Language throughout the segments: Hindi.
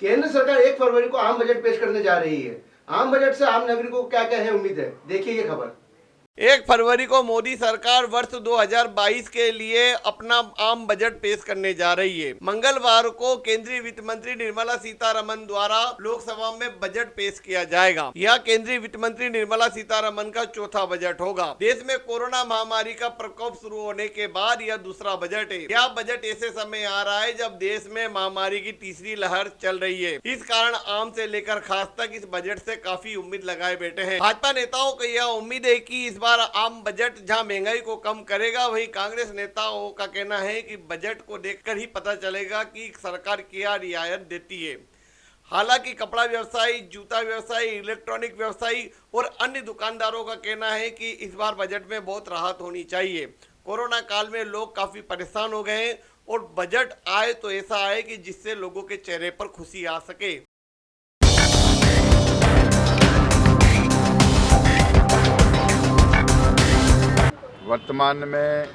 केंद्र सरकार 1 फरवरी को आम बजट पेश करने जा रही है। आम बजट से आम नागरिकों को क्या क्या है उम्मीद है, देखिए ये खबर। 1 फरवरी को मोदी सरकार वर्ष 2022 के लिए अपना आम बजट पेश करने जा रही है। मंगलवार को केंद्रीय वित्त मंत्री निर्मला सीतारमन द्वारा लोकसभा में बजट पेश किया जाएगा। यह केंद्रीय वित्त मंत्री निर्मला सीतारमन का चौथा बजट होगा। देश में कोरोना महामारी का प्रकोप शुरू होने के बाद यह दूसरा बजट है। यह बजट ऐसे समय आ रहा है जब देश में महामारी की तीसरी लहर चल रही है। इस कारण आम से लेकर खास तक इस बजट से काफी उम्मीद लगाए बैठे हैं। भाजपा नेताओं को यह उम्मीद है कि इस बार आम बजट जहां महंगाई को कम करेगा, वहीं कांग्रेस नेताओं का कहना है कि बजट को देखकर ही पता चलेगा कि सरकार क्या रियायत देती है। हालांकि कपड़ा व्यवसायी, जूता व्यवसायी, इलेक्ट्रॉनिक व्यवसायी और अन्य दुकानदारों का कहना है कि इस बार बजट में बहुत राहत होनी चाहिए। कोरोना काल में लोग काफी परेशान हो गए हैं और बजट आए तो ऐसा आए कि जिससे लोगों के चेहरे पर खुशी आ सके। वर्तमान में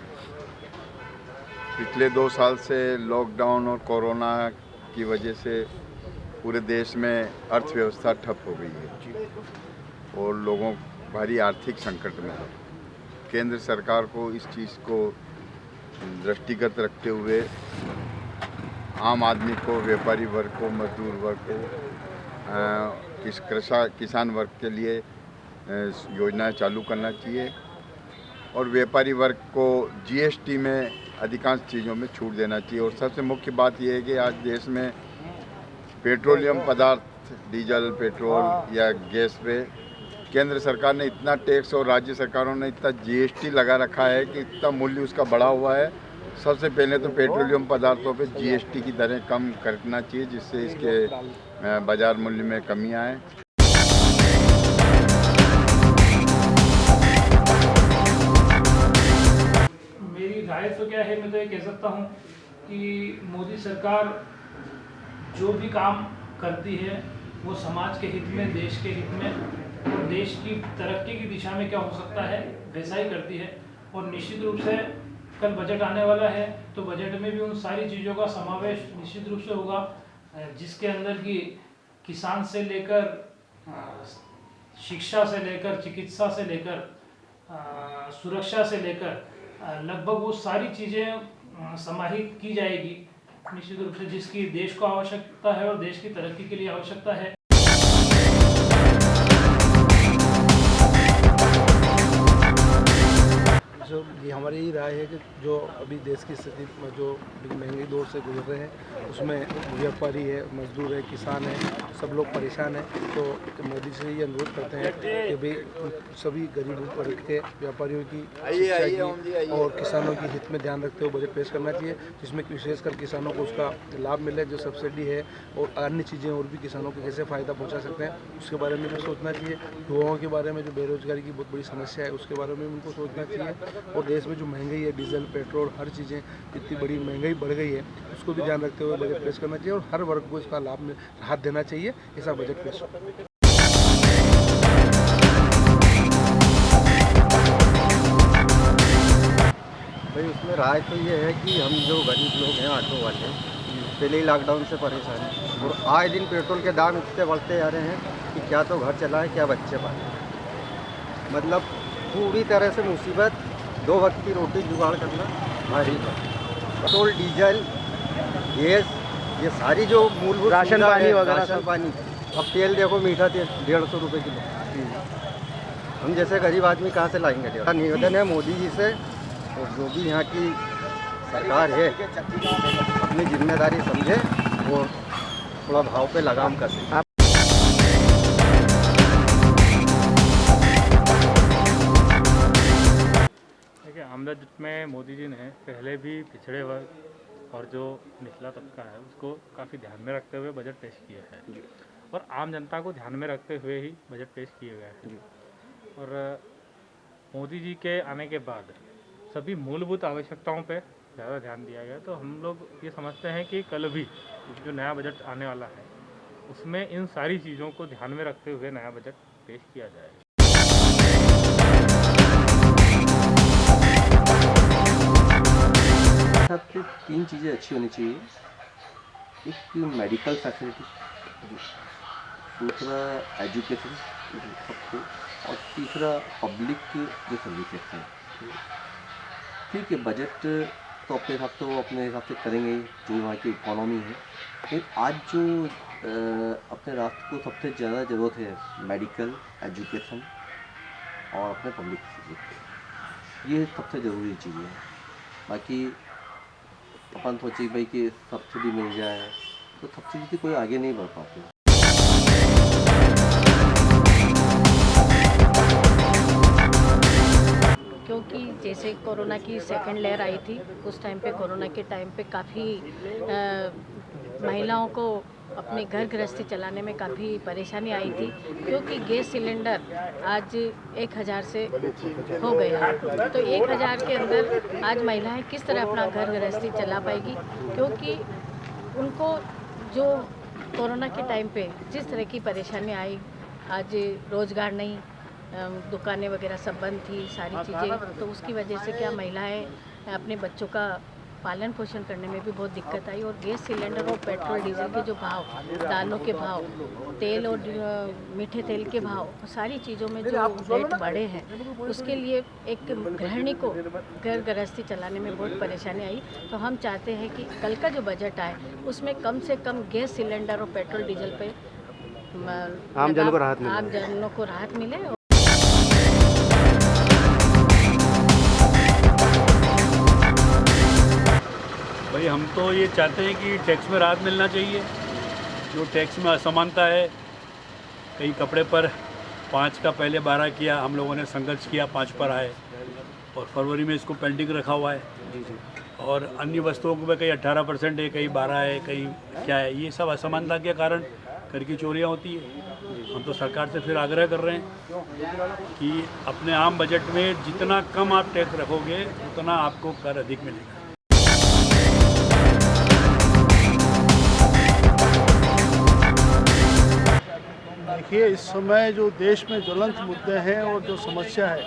पिछले 2 साल से लॉकडाउन और कोरोना की वजह से पूरे देश में अर्थव्यवस्था ठप हो गई है और लोगों भारी आर्थिक संकट में है। केंद्र सरकार को इस चीज़ को दृष्टिगत रखते हुए आम आदमी को, व्यापारी वर्ग को, मजदूर वर्ग को, किसान वर्ग के लिए योजनाएं चालू करना चाहिए और व्यापारी वर्ग को जीएसटी में अधिकांश चीज़ों में छूट देना चाहिए। और सबसे मुख्य बात यह है कि आज देश में पेट्रोलियम पदार्थ, डीजल, पेट्रोल या गैस पे केंद्र सरकार ने इतना टैक्स और राज्य सरकारों ने इतना जीएसटी लगा रखा है कि इतना मूल्य उसका बढ़ा हुआ है। सबसे पहले तो पेट्रोलियम पदार्थों पे जीएसटी की दरें कम करना चाहिए, जिससे इसके बाज़ार मूल्य में कमी आए। राय तो क्या है, मैं तो ये कह सकता हूँ कि मोदी सरकार जो भी काम करती है वो समाज के हित में, देश के हित में और देश की तरक्की की दिशा में क्या हो सकता है वैसा ही करती है। और निश्चित रूप से कल बजट आने वाला है तो बजट में भी उन सारी चीज़ों का समावेश निश्चित रूप से होगा जिसके अंदर कि किसान से लेकर शिक्षा से लेकर, चिकित्सा से लेकर, सुरक्षा से लेकर लगभग वो सारी चीज़ें समाहित की जाएगी निश्चित रूप से, जिसकी देश को आवश्यकता है और देश की तरक्की के लिए आवश्यकता है। जो ये हमारी राय है कि जो अभी देश की स्थिति में जो महंगी दौर से गुजर रहे हैं उसमें व्यापारी है, मजदूर है, किसान है, सब लोग परेशान हैं। तो मोदी से ये अनुरोध करते हैं कि भाई सभी गरीब वर्ग के व्यापारियों की शिक्षा की और किसानों की हित में ध्यान रखते हुए बजट पेश करना चाहिए, जिसमें विशेषकर किसानों को उसका लाभ मिले, जो सब्सिडी है और अन्य चीज़ें और भी किसानों को कैसे फ़ायदा पहुँचा सकते हैं उसके बारे में भी सोचना चाहिए। युवाओं के बारे में जो बेरोजगारी की बहुत बड़ी समस्या है उसके बारे में उनको सोचना चाहिए। और देश में जो महंगाई है, डीजल, पेट्रोल, हर चीज़ें इतनी बड़ी महंगाई बढ़ गई है उसको भी ध्यान रखते हुए बजट पेश करना चाहिए और हर वर्ग को इसका लाभ में राहत देना चाहिए। ऐसा बजट पेश हो। भाई उसमें राय तो ये है कि हम जो गरीब लोग हैं, ऑटो वाले, पहले ही लॉकडाउन से परेशान हैं और आए दिन पेट्रोल के दाम इतने बढ़ते जा रहे हैं कि क्या तो घर चलाए, क्या बच्चे पाले। मतलब पूरी तरह से मुसीबत, 2 वक्त की रोटी जुगाड़ करना भारी है। पेट्रोल, डीजल, गैस, ये सारी जो मूलभूत राशन पानी वगैरह, राशन पानी, अब तेल देखो, मीठा तेल 150 रुपये किलो। हम जैसे गरीब आदमी कहाँ से लाएंगे? निवेदन है मोदी जी से और जो भी यहाँ की सरकार है अपनी जिम्मेदारी समझे और थोड़ा भाव पे लगाम कसे। आम बजट में मोदी जी ने पहले भी पिछड़े वर्ग और जो निचला तबका है उसको काफ़ी ध्यान में रखते हुए बजट पेश किए हैं और आम जनता को ध्यान में रखते हुए ही बजट पेश किए गए हैं। और मोदी जी के आने के बाद सभी मूलभूत आवश्यकताओं पे ज़्यादा ध्यान दिया गया। तो हम लोग ये समझते हैं कि कल भी जो नया बजट आने वाला है उसमें इन सारी चीज़ों को ध्यान में रखते हुए नया बजट पेश किया जाएगा। सबसे 3 चीज़ें अच्छी होनी चाहिए। एक मेडिकल फैसिलिटी, दूसरा एजुकेशन सबको, और तीसरा पब्लिक की जो सर्विसेज हैं। ठीक है, बजट तो अपने हिसाब से वो अपने हिसाब से करेंगे ही, जो वहाँ की इकोनॉमी है। लेकिन आज जो अपने राष्ट्र को सबसे ज़्यादा ज़रूरत है, मेडिकल, एजुकेशन और अपने पब्लिक सर्विस, ये सबसे ज़रूरी चीज़ें हैं। बाकी अपन सोचिए भाई कि सब्सिडी मिल जाए, तो सब्सिडी से कोई आगे नहीं बढ़ पाते। क्योंकि जैसे कोरोना की सेकंड लहर आई थी, उस टाइम पे कोरोना के टाइम पे काफ़ी महिलाओं को अपने घर गृहस्थी चलाने में काफ़ी परेशानी आई थी, क्योंकि गैस सिलेंडर आज 1000 से हो गया। तो 1000 के अंदर आज महिलाएं किस तरह अपना घर गृहस्थी चला पाएगी, क्योंकि उनको जो कोरोना के टाइम पे जिस तरह की परेशानी आई, आज रोज़गार नहीं, दुकानें वगैरह सब बंद थी, सारी चीज़ें, तो उसकी वजह से क्या महिलाएं अपने बच्चों का पालन पोषण करने में भी बहुत दिक्कत आई। और गैस सिलेंडर और पेट्रोल डीजल के जो भाव, दालों के भाव, तेल और मीठे तेल के भाव, सारी चीज़ों में जो रेट बढ़े हैं, उसके लिए एक गृहिणी को घर गृहस्थी चलाने में बहुत परेशानी आई। तो हम चाहते हैं कि कल का जो बजट आए उसमें कम से कम गैस सिलेंडर और पेट्रोल डीजल पे आम जनों को राहत मिले। भाई हम तो ये चाहते हैं कि टैक्स में राहत मिलना चाहिए। जो टैक्स में असमानता है, कई कपड़े पर 5 का पहले 12 किया, हम लोगों ने संघर्ष किया, 5 पर आए, और फरवरी में इसको पेंडिंग रखा हुआ है। और अन्य वस्तुओं को कहीं 18% है, कहीं 12 है, कहीं क्या है। ये सब असमानता के कारण कर की चोरियाँ होती है। हम तो सरकार से फिर आग्रह कर रहे हैं कि अपने आम बजट में जितना कम आप टैक्स रखोगे, उतना आपको कर अधिक मिलेगा। देखिए, इस समय जो देश में ज्वलंत मुद्दे हैं और जो समस्या है,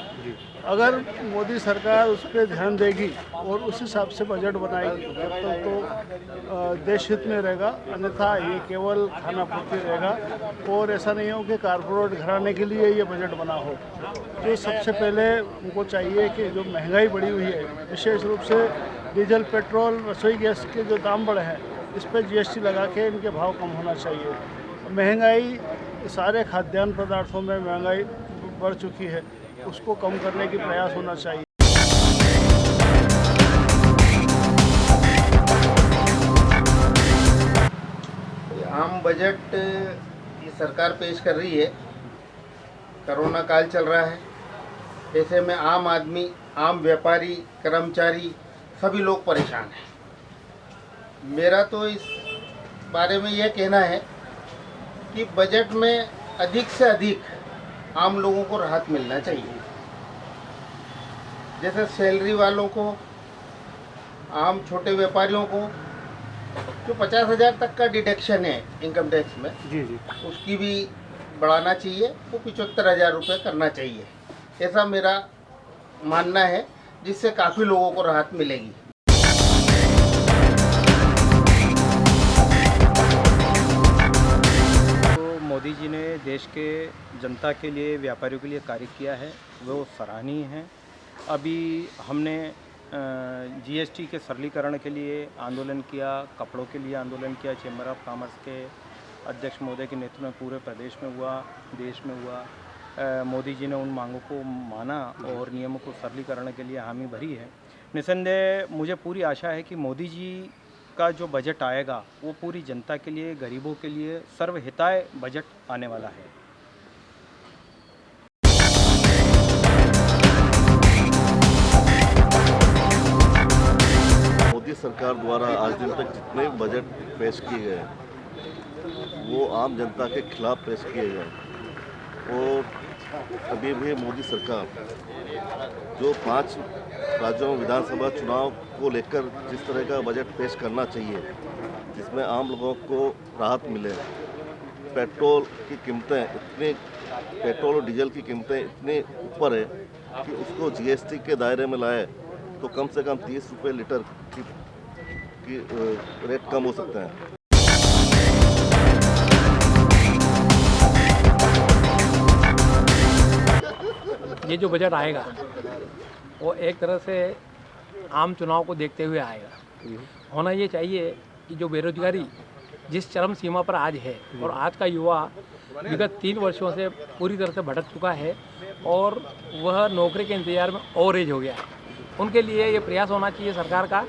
अगर मोदी सरकार उस पर ध्यान देगी और उस हिसाब से बजट बनाएगी, तब तक तो देश हित में रहेगा। अन्यथा ये केवल खाना पूर्ति रहेगा। और ऐसा नहीं हो कि कारपोरेट घराने के लिए ये बजट बना हो। जो सबसे पहले उनको चाहिए कि जो महंगाई बढ़ी हुई है, विशेष रूप से डीजल, पेट्रोल, रसोई गैस के जो दाम बढ़े हैं, इस पर GST लगा के इनके भाव कम होना चाहिए। महंगाई, सारे खाद्यान्न पदार्थों में महंगाई बढ़ चुकी है, उसको कम करने की प्रयास होना चाहिए। आम बजट ये सरकार पेश कर रही है। कोरोना काल चल रहा है, ऐसे में आम आदमी, आम व्यापारी, कर्मचारी सभी लोग परेशान हैं। मेरा तो इस बारे में यह कहना है कि बजट में अधिक से अधिक आम लोगों को राहत मिलना चाहिए। जैसे सैलरी वालों को, आम छोटे व्यापारियों को जो 50,000 तक का डिडक्शन है इनकम टैक्स में, उसकी भी बढ़ाना चाहिए, वो 75,000 रुपये करना चाहिए। ऐसा मेरा मानना है, जिससे काफ़ी लोगों को राहत मिलेगी। मोदी जी ने देश के जनता के लिए, व्यापारियों के लिए कार्य किया है, वो सराहनीय है। अभी हमने GST के सरलीकरण के लिए आंदोलन किया, कपड़ों के लिए आंदोलन किया। चैम्बर ऑफ कॉमर्स के अध्यक्ष महोदय के नेतृत्व में पूरे प्रदेश में हुआ, देश में हुआ। मोदी जी ने उन मांगों को माना और नियमों को सरलीकरण के लिए हामी भरी है। निसंदेह मुझे पूरी आशा है कि मोदी जी का जो बजट आएगा वो पूरी जनता के लिए, गरीबों के लिए सर्वहिताय बजट आने वाला है। मोदी सरकार द्वारा आज दिन तक जितने बजट पेश किए गए वो आम जनता के खिलाफ पेश किए गए। और अभी भी मोदी सरकार जो 5 राज्यों में विधानसभा चुनाव को लेकर जिस तरह का बजट पेश करना चाहिए, जिसमें आम लोगों को राहत मिले, पेट्रोल की कीमतें इतनी, पेट्रोल और डीजल की कीमतें इतनी ऊपर है कि उसको GST के दायरे में लाए तो कम से कम 30 रुपये लीटर की रेट कम हो सकते हैं। ये जो बजट आएगा वो एक तरह से आम चुनाव को देखते हुए आएगा। होना ये चाहिए कि जो बेरोजगारी जिस चरम सीमा पर आज है और आज का युवा विगत 3 वर्षों से पूरी तरह से भटक चुका है और वह नौकरी के इंतजार में और एज हो गया है, उनके लिए ये प्रयास होना चाहिए सरकार का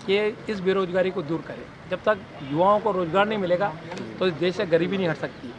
कि इस बेरोजगारी को दूर करे। जब तक युवाओं को रोजगार नहीं मिलेगा तो इस देश से गरीबी नहीं हट सकती।